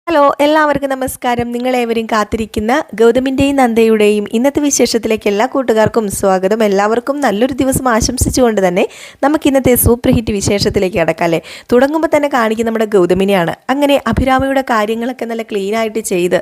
Hello എല്ലാവർക്കും നമസ്കാരം. നിങ്ങളേവരും കാത്തിരിക്കുന്ന ഗൗതമിൻ്റെയും നന്ദയുടെയും ഇന്നത്തെ വിശേഷത്തിലേക്ക് എല്ലാ കൂട്ടുകാർക്കും സ്വാഗതം. എല്ലാവർക്കും നല്ലൊരു ദിവസം ആശംസിച്ചുകൊണ്ട് തന്നെ നമുക്ക് ഇന്നത്തെ സൂപ്പർ ഹിറ്റ് വിശേഷത്തിലേക്ക് കടക്കാം. അല്ലേ, തുടങ്ങുമ്പോൾ തന്നെ കാണിക്കുന്ന നമ്മുടെ ഗൗതമിനെയാണ്. അങ്ങനെ അഭിരാമിയുടെ കാര്യങ്ങളൊക്കെ നല്ല ക്ലീനായിട്ട് ചെയ്ത്,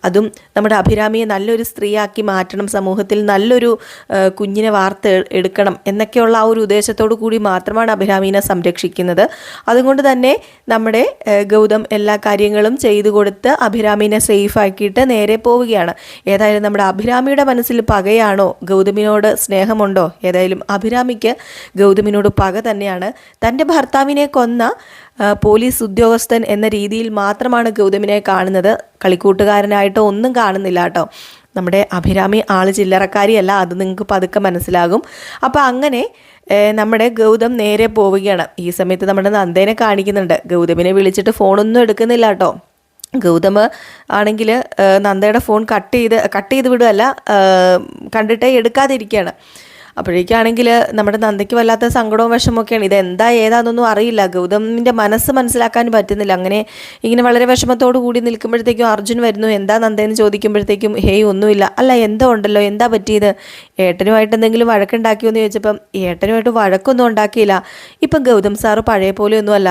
അതും നമ്മുടെ അഭിരാമിയെ നല്ലൊരു സ്ത്രീയാക്കി മാറ്റണം, സമൂഹത്തിൽ നല്ലൊരു കുഞ്ഞിനെ എടുക്കണം എന്നൊക്കെയുള്ള ആ ഒരു ഉദ്ദേശത്തോടു കൂടി മാത്രമാണ് അഭിരാമീനെ സംരക്ഷിക്കുന്നത്. അതുകൊണ്ട് തന്നെ നമ്മുടെ ഗൗതം എല്ലാ കാര്യങ്ങളും ചെയ്തു കൊടുത്ത് അഭിരാമിനെ സേഫ് ആക്കിയിട്ട് നേരെ പോവുകയാണ്. ഏതായാലും നമ്മുടെ അഭിരാമിയുടെ മനസ്സിൽ പകയാണോ, ഗൗതമിനോട് സ്നേഹമുണ്ടോ? ഏതായാലും അഭിരാമിക്ക് ഗൗതമിനോട് പക തന്നെയാണ്. തൻ്റെ ഭർത്താവിനെ കൊന്ന പോലീസ് ഉദ്യോഗസ്ഥൻ എന്ന രീതിയിൽ മാത്രമാണ് ഗൗതമിനെ കാണുന്നത്. കളിക്കൂട്ടുകാരനായിട്ടോ ഒന്നും കാണുന്നില്ല കേട്ടോ. നമ്മുടെ അഭിരാമി ആൾ ചില്ലറക്കാരിയല്ല, അത് നിങ്ങൾക്ക് പതുക്കെ മനസ്സിലാകും. അപ്പോൾ അങ്ങനെ നമ്മുടെ ഗൗതം നേരെ പോവുകയാണ്. ഈ സമയത്ത് നമ്മുടെ നന്ദേനെ കാണിക്കുന്നുണ്ട്. ഗൗതമിനെ വിളിച്ചിട്ട് ഫോണൊന്നും എടുക്കുന്നില്ല കേട്ടോ. ഗൗതം ആണെങ്കിൽ നന്ദയുടെ ഫോൺ കട്ട് ചെയ്ത് വിടുകയല്ല, കണ്ടിട്ടേ എടുക്കാതിരിക്കുകയാണ്. അപ്പോഴേക്കാണെങ്കിൽ നമ്മുടെ നന്ദയ്ക്ക് വല്ലാത്ത സങ്കടവും വിഷമമൊക്കെയാണ്. ഇതെന്താ ഏതാണെന്നൊന്നും അറിയില്ല. ഗൗതമിൻ്റെ മനസ്സ് മനസ്സിലാക്കാൻ പറ്റുന്നില്ല. ഇങ്ങനെ വളരെ വിഷമത്തോടു കൂടി നിൽക്കുമ്പോഴത്തേക്കും അർജുൻ വരുന്നു. എന്താ നന്ദയെന്ന് ചോദിക്കുമ്പോഴത്തേക്കും ഹേയ് ഒന്നുമില്ല. അല്ല എന്തോ ഉണ്ടല്ലോ, എന്താ പറ്റിയത്? ഏട്ടനുമായിട്ട് എന്തെങ്കിലും വഴക്കുണ്ടാക്കിയോ എന്ന് ചോദിച്ചപ്പം ഏട്ടനുമായിട്ട് വഴക്കൊന്നും ഉണ്ടാക്കിയില്ല. ഇപ്പം ഗൗതം സാറ് പഴയ പോലെയൊന്നുമല്ല.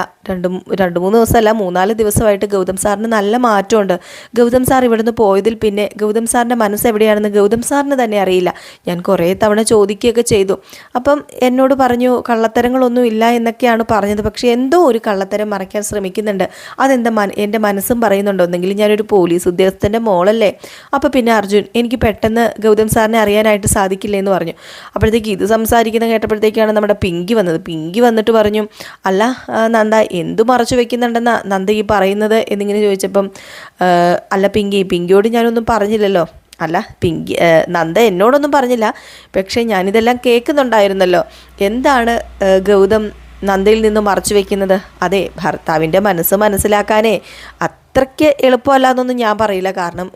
രണ്ട് മൂന്ന് ദിവസമല്ല, 3-4 ദിവസമായിട്ട് ഗൗതം സാറിന് നല്ല മാറ്റമുണ്ട്. ഗൗതം സാർ ഇവിടുന്ന് പോയതിൽ പിന്നെ ഗൗതം സാറിൻ്റെ മനസ്സ് എവിടെയാണെന്ന് ഗൗതം സാറിന് തന്നെ അറിയില്ല. ഞാൻ കുറേ തവണ ചോദിക്കുകയൊക്കെ ചെയ്തു. അപ്പം എന്നോട് പറഞ്ഞു കള്ളത്തരങ്ങളൊന്നും ഇല്ല എന്നൊക്കെയാണ് പറഞ്ഞത്. പക്ഷേ എന്തോ ഒരു കള്ളത്തരം മറയ്ക്കാൻ ശ്രമിക്കുന്നുണ്ട്. അതെന്താ എൻ്റെ മനസ്സും പറയുന്നുണ്ടോ? എന്നെങ്കിലും ഞാനൊരു പോലീസ് ഉദ്യോഗസ്ഥൻ്റെ മോളല്ലേ. അപ്പോൾ പിന്നെ അർജുൻ, എനിക്ക് പെട്ടെന്ന് ഗൗതം സാറിനെ അറിയാനായിട്ട് സാധിക്കില്ലേ എന്ന് പറഞ്ഞു. അപ്പോഴത്തേക്ക് ഇത് സംസാരിക്കുന്ന കേട്ടപ്പോഴത്തേക്കാണ് നമ്മുടെ പിങ്കി വന്നത്. പിങ്കി വന്നിട്ട് പറഞ്ഞു, അല്ല നന്ദ, എന്തു മറച്ചു വെക്കുന്നുണ്ടെന്നാ നന്ദ ഈ പറയുന്നത് എന്നിങ്ങനെ ചോദിച്ചപ്പം, അല്ല പിങ്കിയോട് ഞാനൊന്നും പറഞ്ഞില്ലല്ലോ. അല്ല നന്ദ എന്നോടൊന്നും പറഞ്ഞില്ല, പക്ഷേ ഞാനിതെല്ലാം കേൾക്കുന്നുണ്ടായിരുന്നല്ലോ. എന്താണ് ഗൗതം നന്ദയിൽ നിന്നും മറച്ചു വെക്കുന്നത്? അതെ, ഭർത്താവിൻ്റെ മനസ്സ് മനസ്സിലാക്കാനേ അത്രയ്ക്ക് എളുപ്പമല്ല എന്നൊന്നും ഞാൻ പറയില്ല. കാരണം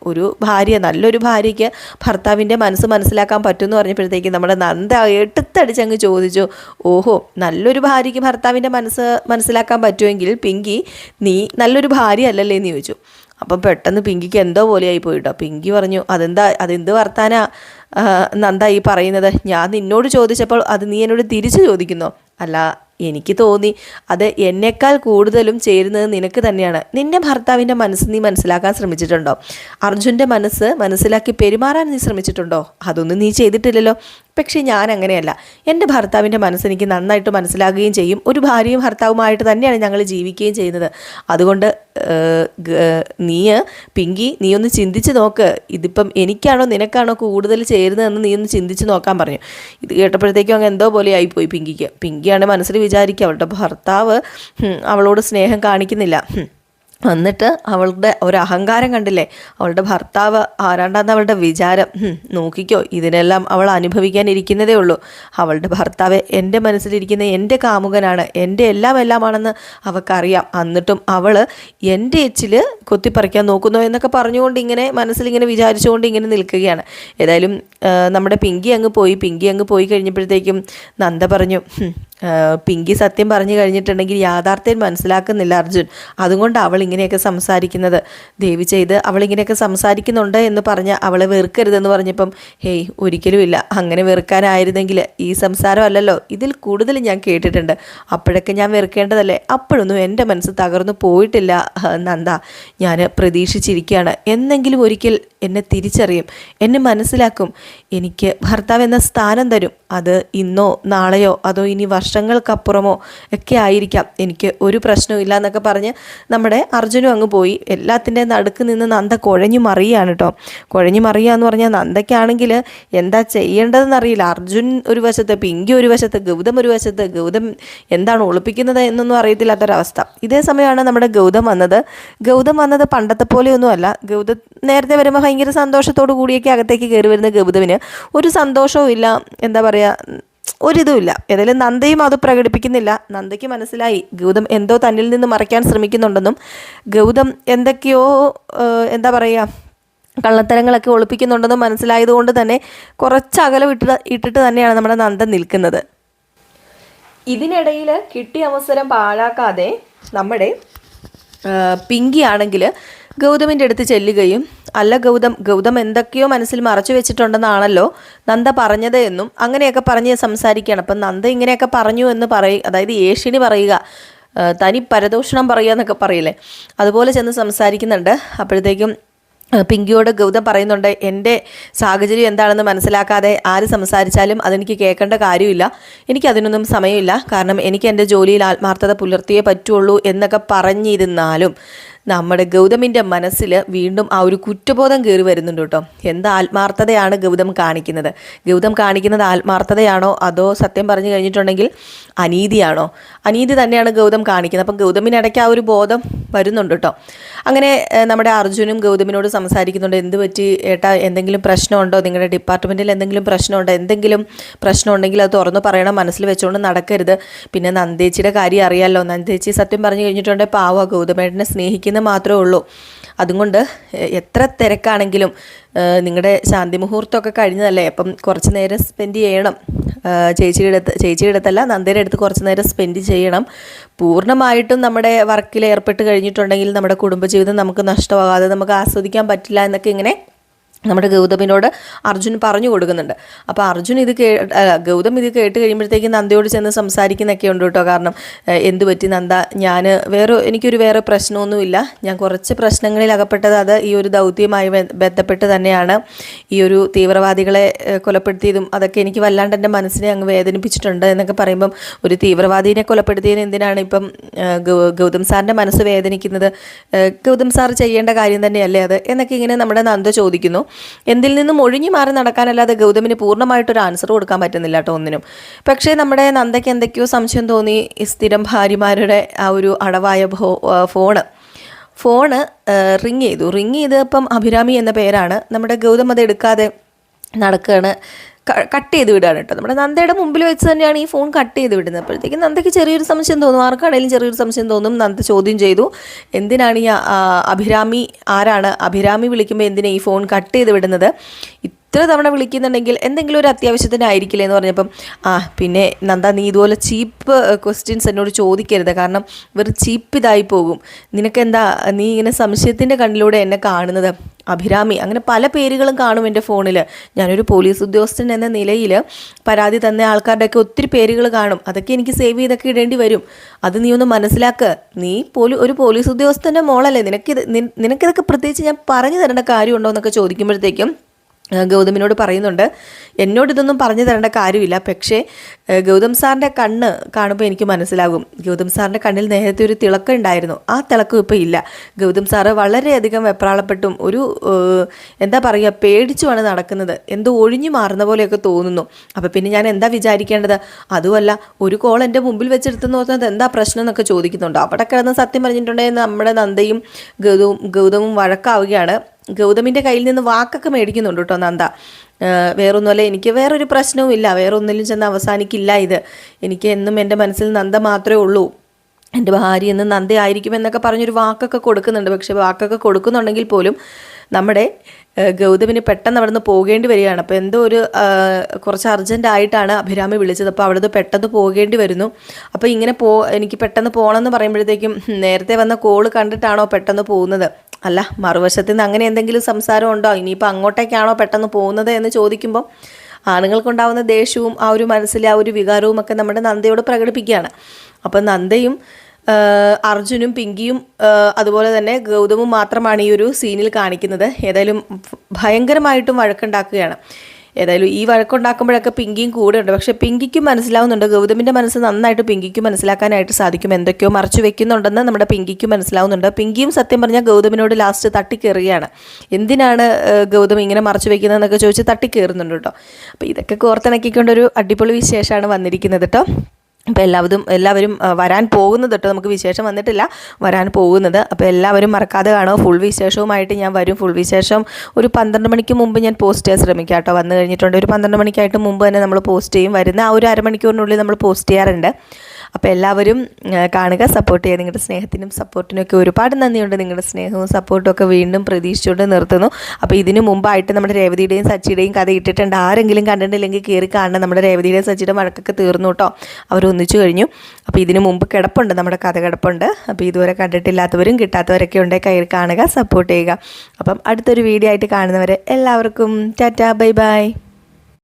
നല്ലൊരു ഭാര്യയ്ക്ക് ഭർത്താവിൻ്റെ മനസ്സ് മനസ്സിലാക്കാൻ പറ്റുമെന്ന് പറഞ്ഞപ്പോഴത്തേക്ക് നമ്മുടെ നന്ദ എടുത്തടിച്ചങ്ങ് ചോദിച്ചു, ഓഹോ, നല്ലൊരു ഭാര്യയ്ക്ക് ഭർത്താവിൻ്റെ മനസ്സ് മനസ്സിലാക്കാൻ പറ്റുമെങ്കിൽ പിങ്കി നീ നല്ലൊരു ഭാര്യ അല്ലല്ലേ എന്ന് ചോദിച്ചു. അപ്പം പെട്ടെന്ന് പിങ്കിക്ക് എന്തോ പോലെയായി പോയിട്ടോ. പിങ്കി പറഞ്ഞു, അതെന്ത് വർത്താനാ നന്ദ ഈ പറയുന്നത്? ഞാൻ നിന്നോട് ചോദിച്ചപ്പോൾ അത് നീ എന്നോട് തിരിച്ചു ചോദിക്കുന്നോ? അല്ല, എനിക്ക് തോന്നി അത് എന്നേക്കാൾ കൂടുതലും ചേരുന്നത് നിനക്ക് തന്നെയാണ്. നിന്റെ ഭർത്താവിൻ്റെ മനസ്സ് നീ മനസ്സിലാക്കാൻ ശ്രമിച്ചിട്ടുണ്ടോ? അർജുൻ്റെ മനസ്സ് മനസ്സിലാക്കി പെരുമാറാൻ നീ ശ്രമിച്ചിട്ടുണ്ടോ? അതൊന്നും നീ ചെയ്തിട്ടില്ലല്ലോ. പക്ഷേ ഞാൻ അങ്ങനെയല്ല. എൻ്റെ ഭർത്താവിൻ്റെ മനസ്സ് എനിക്ക് നന്നായിട്ട് മനസ്സിലാക്കുകയും ചെയ്യും. ഒരു ഭാര്യയും ഭർത്താവുമായിട്ട് തന്നെയാണ് ഞങ്ങൾ ജീവിക്കുകയും ചെയ്യുന്നത്. അതുകൊണ്ട് പിങ്കി നീ ഒന്ന് ചിന്തിച്ച് നോക്ക്. ഇതിപ്പം എനിക്കാണോ നിനക്കാണോ കൂടുതൽ ചേരുന്നതെന്ന് നീ ഒന്ന് ചിന്തിച്ച് നോക്കാൻ പറഞ്ഞു. ഇത് കേട്ടപ്പോഴത്തേക്കും അങ്ങ് എന്തോ പോലെ ആയിപ്പോയി പിങ്കിക്ക്. പിങ്കിയാണ് മനസ്സിൽ വിചാരിക്കുക, അവളുടെ ഭർത്താവ് അവളോട് സ്നേഹം കാണിക്കുന്നില്ല. എന്നിട്ട് അവളുടെ ഒരു അഹങ്കാരം കണ്ടില്ലേ? അവളുടെ ഭർത്താവ് ആരാണ്ടാന്ന് അവളുടെ വിചാരം. നോക്കിക്കോ, ഇതിനെല്ലാം അവൾ അനുഭവിക്കാനിരിക്കുന്നതേ ഉള്ളൂ. അവളുടെ ഭർത്താവ് എൻ്റെ മനസ്സിലിരിക്കുന്ന എൻ്റെ കാമുകനാണ്, എൻ്റെ എല്ലാമാണെന്ന് അവൾക്കറിയാം. എന്നിട്ടും അവൾ എൻ്റെ എച്ചിൽ കൊത്തിപ്പറിക്കാൻ നോക്കുന്നു എന്നൊക്കെ പറഞ്ഞുകൊണ്ട് മനസ്സിലിങ്ങനെ വിചാരിച്ചുകൊണ്ട് ഇങ്ങനെ നിൽക്കുകയാണ്. ഏതായാലും നമ്മുടെ പിങ്കി അങ്ങ് പോയി കഴിഞ്ഞപ്പോഴത്തേക്കും നന്ദ പറഞ്ഞു, പിങ്കി സത്യം പറഞ്ഞു കഴിഞ്ഞിട്ടുണ്ടെങ്കിൽ യാഥാർത്ഥ്യം മനസ്സിലാക്കുന്നില്ല അർജുൻ. അതുകൊണ്ട് അവൾ ഇങ്ങനെയൊക്കെ സംസാരിക്കുന്നത്. ദയവ് ചെയ്ത് അവളിങ്ങനെയൊക്കെ സംസാരിക്കുന്നുണ്ട് എന്ന് പറഞ്ഞ് അവളെ വെറുക്കരുതെന്ന് പറഞ്ഞപ്പം, ഹേയ് ഒരിക്കലും ഇല്ല, അങ്ങനെ വെറുക്കാനായിരുന്നെങ്കിൽ ഈ സംസാരം അല്ലല്ലോ, ഇതിൽ കൂടുതൽ ഞാൻ കേട്ടിട്ടുണ്ട്. അപ്പോഴൊക്കെ ഞാൻ വെറുക്കേണ്ടതല്ലേ? അപ്പോഴൊന്നും എൻ്റെ മനസ്സ് തകർന്നു പോയിട്ടില്ല നന്ദ. ഞാൻ പ്രതീക്ഷിച്ചിരിക്കുകയാണ്, എന്നെങ്കിലും ഒരിക്കൽ എന്നെ തിരിച്ചറിയും, എന്നെ മനസ്സിലാക്കും, എനിക്ക് ഭർത്താവ് എന്ന സ്ഥാനം തരും. അത് ഇന്നോ നാളെയോ അതോ ഇനി വർഷങ്ങൾക്കപ്പുറമോ ഒക്കെ ആയിരിക്കാം. എനിക്ക് ഒരു പ്രശ്നവും ഇല്ല എന്നൊക്കെ പറഞ്ഞ് നമ്മുടെ അർജുനും അങ്ങ് പോയി. എല്ലാത്തിൻ്റെ നടുക്ക് നിന്ന് നന്ദ കുഴഞ്ഞു മറിയാണ് കേട്ടോ. കുഴഞ്ഞു മറിയാന്ന് പറഞ്ഞാൽ നന്ദയ്ക്കാണെങ്കിൽ എന്താ ചെയ്യേണ്ടതെന്നറിയില്ല. അർജുൻ ഒരു വശത്ത്, പിങ്കി ഒരു വശത്ത്, ഗൗതം ഒരു വശത്ത്. ഗൗതം എന്താണ് ഒളിപ്പിക്കുന്നത് എന്നൊന്നും അറിയത്തില്ലാത്തൊരവസ്ഥ. ഇതേ സമയമാണ് നമ്മുടെ ഗൗതം വന്നത് പണ്ടത്തെ പോലെയൊന്നുമല്ല. ഗൗതം നേരത്തെ വരുമ്പോൾ ഭയങ്കര സന്തോഷത്തോടു കൂടിയൊക്കെ അകത്തേക്ക് കയറി വരുന്ന ഗൗതമിന് ഒരു സന്തോഷവും ഇല്ല, എന്താ പറയുക, ഒരിതുമില്ല. ഏതായാലും നന്ദയും അത് പ്രകടിപ്പിക്കുന്നില്ല. നന്ദയ്ക്ക് മനസ്സിലായി ഗൗതം എന്തോ തന്നിൽ നിന്ന് മറയ്ക്കാൻ ശ്രമിക്കുന്നുണ്ടെന്നും ഗൗതം എന്തൊക്കെയോ എന്താ പറയുക കള്ളത്തരങ്ങളൊക്കെ ഒളിപ്പിക്കുന്നുണ്ടെന്നും മനസ്സിലായതുകൊണ്ട് തന്നെ കുറച്ച് അകലം ഇട്ടിട്ട് തന്നെയാണ് നമ്മുടെ നന്ദൻ നിൽക്കുന്നത്. ഇതിനിടയിൽ കിട്ടിയ അവസരം പാഴാക്കാതെ നമ്മുടെ പിങ്കി ആണെങ്കിൽ ഗൗതമിൻ്റെ അടുത്ത് ചെല്ലുകയും അല്ല ഗൗതം എന്തൊക്കെയോ മനസ്സിൽ മറച്ചു വെച്ചിട്ടുണ്ടെന്നാണല്ലോ നന്ദ പറഞ്ഞത് എന്നും അങ്ങനെയൊക്കെ പറഞ്ഞ് സംസാരിക്കുകയാണ്. അപ്പം നന്ദ ഇങ്ങനെയൊക്കെ പറഞ്ഞു എന്ന് അതായത് ഏഷ്യണി പറയുക, തനി പരദൂഷണം പറയുക എന്നൊക്കെ പറയില്ലേ, അതുപോലെ ചെന്ന് സംസാരിക്കുന്നുണ്ട്. അപ്പോഴത്തേക്കും പിങ്കിയോട് ഗൗതം പറയുന്നുണ്ട്, എൻ്റെ സാഹചര്യം എന്താണെന്ന് മനസ്സിലാക്കാതെ ആര് സംസാരിച്ചാലും അതെനിക്ക് കേൾക്കേണ്ട കാര്യമില്ല, എനിക്കതിനൊന്നും സമയമില്ല, കാരണം എനിക്ക് എൻ്റെ ജോലിയിൽ ആത്മാർത്ഥത പുലർത്തിയേ പറ്റുള്ളൂ എന്നൊക്കെ പറഞ്ഞിരുന്നാലും നമ്മുടെ ഗൗതമിൻ്റെ മനസ്സിൽ വീണ്ടും ആ ഒരു കുറ്റബോധം കയറി വരുന്നുണ്ട് കേട്ടോ. എന്ത് ആത്മാർത്ഥതയാണ് ഗൗതം കാണിക്കുന്നത് ആത്മാർത്ഥതയാണോ അതോ സത്യം പറഞ്ഞു കഴിഞ്ഞിട്ടുണ്ടെങ്കിൽ അനീതിയാണോ? അനീതി തന്നെയാണ് ഗൗതം കാണിക്കുന്നത്. അപ്പം ഗൗതമിനിടയ്ക്ക് ആ ഒരു ബോധം വരുന്നുണ്ട് കേട്ടോ. അങ്ങനെ നമ്മുടെ അർജുനും ഗൗതമിനോട് സംസാരിക്കുന്നുണ്ട്. എന്ത് പറ്റി ഏട്ടാ, എന്തെങ്കിലും പ്രശ്നമുണ്ടോ, നിങ്ങളുടെ ഡിപ്പാർട്ട്മെൻറ്റിൽ എന്തെങ്കിലും പ്രശ്നമുണ്ടോ? എന്തെങ്കിലും പ്രശ്നമുണ്ടെങ്കിൽ അത് തുറന്നു പറയണം, മനസ്സിൽ വെച്ചുകൊണ്ട് നടക്കരുത്. പിന്നെ നന്ദേച്ചിയുടെ കാര്യം അറിയാമല്ലോ, നന്ദേച്ചി സത്യം പറഞ്ഞു കഴിഞ്ഞിട്ടുണ്ടെങ്കിൽ പാവ ഗൗതമേട്ടനെ സ്നേഹിക്കുന്ന മാത്രമേ ഉള്ളൂ. അതുകൊണ്ട് എത്ര തിരക്കാണെങ്കിലും നിങ്ങളുടെ ശാന്തി മുഹൂർത്തമൊക്കെ കഴിഞ്ഞതല്ലേ, അപ്പം കുറച്ച് നേരം സ്പെൻഡ് ചെയ്യണം. ചേച്ചിയുടെ അടുത്തല്ല, നന്ദയുടെ അടുത്ത് കുറച്ച് നേരം സ്പെൻഡ് ചെയ്യണം. പൂർണ്ണമായിട്ടും നമ്മുടെ വർക്കിൽ ഏർപ്പെട്ട് കഴിഞ്ഞിട്ടുണ്ടെങ്കിൽ നമ്മുടെ കുടുംബജീവിതം നമുക്ക് നഷ്ടമാകാതെ നമുക്ക് ആസ്വദിക്കാൻ പറ്റില്ല എന്നൊക്കെ ഇങ്ങനെ നമ്മുടെ ഗൗതമിനോട് അർജുൻ പറഞ്ഞു കൊടുക്കുന്നുണ്ട്. അപ്പോൾ ഗൗതം ഇത് കേട്ട് കഴിയുമ്പോഴത്തേക്കും നന്ദയോട് ചെന്ന് സംസാരിക്കുന്നൊക്കെ ഉണ്ട് കേട്ടോ. കാരണം എന്തു പറ്റി നന്ദ, എനിക്കൊരു വേറെ പ്രശ്നമൊന്നുമില്ല, ഞാൻ കുറച്ച് പ്രശ്നങ്ങളിൽ അകപ്പെട്ടത് അത് ഈ ഒരു ദൗത്യവുമായി ബന്ധപ്പെട്ട് തന്നെയാണ്. ഈ ഒരു തീവ്രവാദികളെ കൊലപ്പെടുത്തിയതും അതൊക്കെ എനിക്ക് വല്ലാണ്ട് എൻ്റെ മനസ്സിനെ അങ്ങ് വേദനിപ്പിച്ചിട്ടുണ്ട് എന്നൊക്കെ പറയുമ്പം, ഒരു തീവ്രവാദിനെ കൊലപ്പെടുത്തിയതിന് എന്തിനാണ് ഇപ്പം ഗൗതം സാറിൻ്റെ മനസ്സ് വേദനിക്കുന്നത്? ഗൗതം സാർ ചെയ്യേണ്ട കാര്യം തന്നെയല്ലേ അത് എന്നൊക്കെ ഇങ്ങനെ നമ്മുടെ നന്ദ ചോദിക്കുന്നു. എന്തിൽ നിന്നും ഒഴിഞ്ഞു മാറി നടക്കാനല്ലാതെ ഗൗതമിന് പൂർണ്ണമായിട്ടൊരു ആൻസർ കൊടുക്കാൻ പറ്റുന്നില്ല കേട്ടോ ഒന്നിനും. പക്ഷേ നമ്മുടെ നന്ദയ്ക്ക് എന്തൊക്കെയോ സംശയം തോന്നി. സ്ഥിരം ഭാര്യമാരുടെ ആ ഒരു അടവായ ഫോണ് റിങ് ചെയ്ത് ഇപ്പം അഭിരാമി എന്ന പേരാണ്. നമ്മുടെ ഗൗതം അത് എടുക്കാതെ നടക്കുകയാണ്, കട്ട് ചെയ്ത് വിടുകയാണ് കേട്ടോ. നമ്മുടെ നന്ദയുടെ മുമ്പിൽ വെച്ച് തന്നെയാണ് ഈ ഫോൺ കട്ട് ചെയ്ത് വിടുന്നത്. അപ്പോഴത്തേക്കും നന്ദയ്ക്ക് ചെറിയൊരു സംശയം തോന്നും, ആർക്കാണെങ്കിലും ചെറിയൊരു സംശയം തോന്നും. നന്ദ ചോദ്യം ചെയ്തു, എന്തിനാണ് ഈ അഭിരാമി ആരാണ്? അഭിരാമി വിളിക്കുമ്പോൾ എന്തിനാണ് ഈ ഫോൺ കട്ട് ചെയ്ത് വിടുന്നത്? ഇത്ര തവണ വിളിക്കുന്നുണ്ടെങ്കിൽ എന്തെങ്കിലും ഒരു അത്യാവശ്യത്തിനായിരിക്കില്ലേ എന്ന് പറഞ്ഞപ്പം, പിന്നെ നന്ദ, നീ ഇതുപോലെ ചീപ്പ് ക്വസ്റ്റ്യൻസ് എന്നോട് ചോദിക്കരുത്, കാരണം വെറും ചീപ്പ് ഇതായി പോകും. നിനക്കെന്താ, നീ ഇങ്ങനെ സംശയത്തിൻ്റെ കണ്ണിലൂടെ എന്നെ കാണുന്നത്? അഭിരാമി, അങ്ങനെ പല പേരുകളും കാണും എൻ്റെ ഫോണിൽ. ഞാനൊരു പോലീസ് ഉദ്യോഗസ്ഥൻ എന്ന നിലയിൽ പരാതി തന്ന ആൾക്കാരുടെയൊക്കെ ഒത്തിരി പേരുകൾ കാണും. അതൊക്കെ എനിക്ക് സേവ് ചെയ്തൊക്കെ ഇടേണ്ടി വരും. അത് നീ ഒന്ന് മനസ്സിലാക്കുക. നീ ഒരു പോലീസ് ഉദ്യോഗസ്ഥൻ്റെ മോളല്ലേ, നിനക്കിതൊക്കെ പ്രത്യേകിച്ച് ഞാൻ പറഞ്ഞു തരേണ്ട കാര്യമുണ്ടോ എന്നൊക്കെ ചോദിക്കുമ്പോഴത്തേക്കും ഗൗതമിനോട് പറയുന്നുണ്ട്, എന്നോട് ഇതൊന്നും പറഞ്ഞു തരേണ്ട കാര്യമില്ല, പക്ഷേ ഗൗതം സാറിൻ്റെ കണ്ണ് കാണുമ്പോൾ എനിക്ക് മനസ്സിലാകും. ഗൗതം സാറിൻ്റെ കണ്ണിൽ നേരത്തെ ഒരു തിളക്കം ഉണ്ടായിരുന്നു, ആ തിളക്കം ഇപ്പോൾ ഇല്ല. ഗൗതം സാറ് വളരെയധികം വെപ്രാളപ്പെട്ടും എന്താ പറയുക, പേടിച്ചുമാണ് നടക്കുന്നത്. എന്തോ ഒഴിഞ്ഞു മാറുന്ന പോലെയൊക്കെ തോന്നുന്നു. അപ്പോൾ പിന്നെ ഞാൻ എന്താ വിചാരിക്കേണ്ടത്? അതുമല്ല, ഒരു കോൾ എൻ്റെ മുമ്പിൽ വെച്ചെടുത്ത് നോക്കുന്നത് എന്താ പ്രശ്നം എന്നൊക്കെ ചോദിക്കുന്നുണ്ട്. അവിടെ കിടന്ന് സത്യം പറഞ്ഞിട്ടുണ്ടെങ്കിൽ നമ്മുടെ നന്ദയും ഗൗതമും വഴക്കാവുകയാണ്. ഗൗതമിൻ്റെ കയ്യിൽ നിന്ന് വാക്കൊക്കെ മേടിക്കുന്നുണ്ട് കേട്ടോ നന്ദ. വേറൊന്നുമല്ല, എനിക്ക് വേറൊരു പ്രശ്നവും ഇല്ല, വേറൊന്നിലും ചെന്ന് അവസാനിക്കില്ല ഇത്. എനിക്ക് എന്നും എൻ്റെ മനസ്സിൽ നന്ദ മാത്രമേ ഉള്ളൂ, എൻ്റെ ഭാര്യ എന്ന് നന്ദ ആയിരിക്കും എന്നൊക്കെ പറഞ്ഞൊരു വാക്കൊക്കെ കൊടുക്കുന്നുണ്ട്. പക്ഷെ വാക്കൊക്കെ കൊടുക്കുന്നുണ്ടെങ്കിൽ പോലും നമ്മുടെ ഗൗതമിന് പെട്ടെന്ന് അവിടെ നിന്ന് പോകേണ്ടി വരികയാണ്. അപ്പോൾ എന്തോ കുറച്ച് അർജൻറ്റായിട്ടാണ് അഭിരാമി വിളിച്ചത്. അപ്പോൾ അവിടെ നിന്ന് പെട്ടെന്ന് പോകേണ്ടി വരുന്നു. അപ്പോൾ ഇങ്ങനെ എനിക്ക് പെട്ടെന്ന് പോകണമെന്ന് പറയുമ്പോഴത്തേക്കും, നേരത്തെ വന്ന കോള് കണ്ടിട്ടാണോ പെട്ടെന്ന് പോകുന്നത്? അല്ല, മറുവശത്ത് നിന്ന് അങ്ങനെ എന്തെങ്കിലും സംസാരം ഉണ്ടോ? ഇനിയിപ്പോൾ അങ്ങോട്ടേക്കാണോ പെട്ടെന്ന് പോകുന്നത് എന്ന് ചോദിക്കുമ്പോൾ ആണുങ്ങൾക്കുണ്ടാവുന്ന ദേഷ്യവും ആ ഒരു മനസ്സിലെ ആ ഒരു വികാരവും ഒക്കെ നമ്മുടെ നന്ദയോട് പ്രകടിപ്പിക്കുകയാണ്. അപ്പം നന്ദയും അർജുനും പിങ്കിയും അതുപോലെ തന്നെ ഗൗതമും മാത്രമാണ് ഈ ഒരു സീനിൽ കാണിക്കുന്നത്. ഏതായാലും ഭയങ്കരമായിട്ടും വഴക്കുണ്ടാക്കുകയാണ്. ഏതായാലും ഈ വഴക്കുണ്ടാക്കുമ്പോഴൊക്കെ പിങ്കിയും കൂടെ ഉണ്ട്. പക്ഷേ പിങ്കിക്കും മനസ്സിലാവുന്നുണ്ട്, ഗൗതമിൻ്റെ മനസ്സ് നന്നായിട്ട് പിങ്കിക്കും മനസ്സിലാക്കാനായിട്ട് സാധിക്കും. എന്തൊക്കെയോ മറച്ചു വെക്കുന്നുണ്ടെന്ന് നമ്മുടെ പിങ്കിക്കും മനസ്സിലാവുന്നുണ്ട്. പിങ്കിയും സത്യം പറഞ്ഞാൽ ഗൗതമിനോട് ലാസ്റ്റ് തട്ടിക്കയറുകയാണ്. എന്തിനാണ് ഗൗതം ഇങ്ങനെ മറച്ചു വെക്കുന്നതെന്നൊക്കെ ചോദിച്ച് തട്ടിക്കയറുന്നുണ്ട് കേട്ടോ. അപ്പോൾ ഇതൊക്കെ കോർത്തിണക്കിക്കൊണ്ടൊരു അടിപൊളി വിശേഷമാണ് വന്നിരിക്കുന്നത് കേട്ടോ. അപ്പോൾ എല്ലാവരും വരാൻ പോകുന്നത് കേട്ടോ, നമുക്ക് വിശേഷം വന്നിട്ടില്ല, വരാൻ പോകുന്നത്. അപ്പോൾ എല്ലാവരും മറക്കാതെ കാണുക. ഫുൾ വിശേഷവുമായിട്ട് ഞാൻ വരും. ഫുൾ വിശേഷം ഒരു 12 മണിക്ക് മുമ്പ് ഞാൻ പോസ്റ്റ് ചെയ്യാൻ ശ്രമിക്കാം കേട്ടോ. വന്നു കഴിഞ്ഞിട്ടുണ്ട് ഒരു 12 മണിക്കായിട്ട് മുമ്പ് തന്നെ നമ്മൾ പോസ്റ്റ് ചെയ്യും. വരുന്ന ആ ഒരു അരമണിക്കൂറിനുള്ളിൽ നമ്മൾ പോസ്റ്റ് ചെയ്യാറുണ്ട്. അപ്പോൾ എല്ലാവരും കാണുക, സപ്പോർട്ട് ചെയ്യുക. നിങ്ങളുടെ സ്നേഹത്തിനും സപ്പോർട്ടിനും ഒക്കെ ഒരുപാട് നന്ദിയുണ്ട്. നിങ്ങളുടെ സ്നേഹവും സപ്പോർട്ടും ഒക്കെ വീണ്ടും പ്രതീക്ഷിച്ചുകൊണ്ട് നിർത്തുന്നു. അപ്പോൾ ഇതിനു മുമ്പായിട്ട് നമ്മുടെ രേവതിയുടെയും സച്ചിയുടെയും കഥ ഇട്ടിട്ടുണ്ട്. ആരെങ്കിലും കണ്ടിട്ടില്ലെങ്കിൽ കയറി കാണണം. നമ്മുടെ രേവതിയുടെയും സച്ചിയുടെ വഴക്കൊക്കെ തീർന്നു കേട്ടോ, അവർ ഒന്നിച്ചു കഴിഞ്ഞു. അപ്പോൾ ഇതിനു മുമ്പ് കിടപ്പുണ്ട്, നമ്മുടെ കഥ കിടപ്പുണ്ട്. അപ്പോൾ ഇതുവരെ കണ്ടിട്ടില്ലാത്തവരും കിട്ടാത്തവരൊക്കെ ഉണ്ടെങ്കിൽ കയറി കാണുക, സപ്പോർട്ട് ചെയ്യുക. അപ്പം അടുത്തൊരു വീഡിയോ ആയിട്ട് കാണുന്നവരെ എല്ലാവർക്കും ടാറ്റാ, ബൈ ബൈ.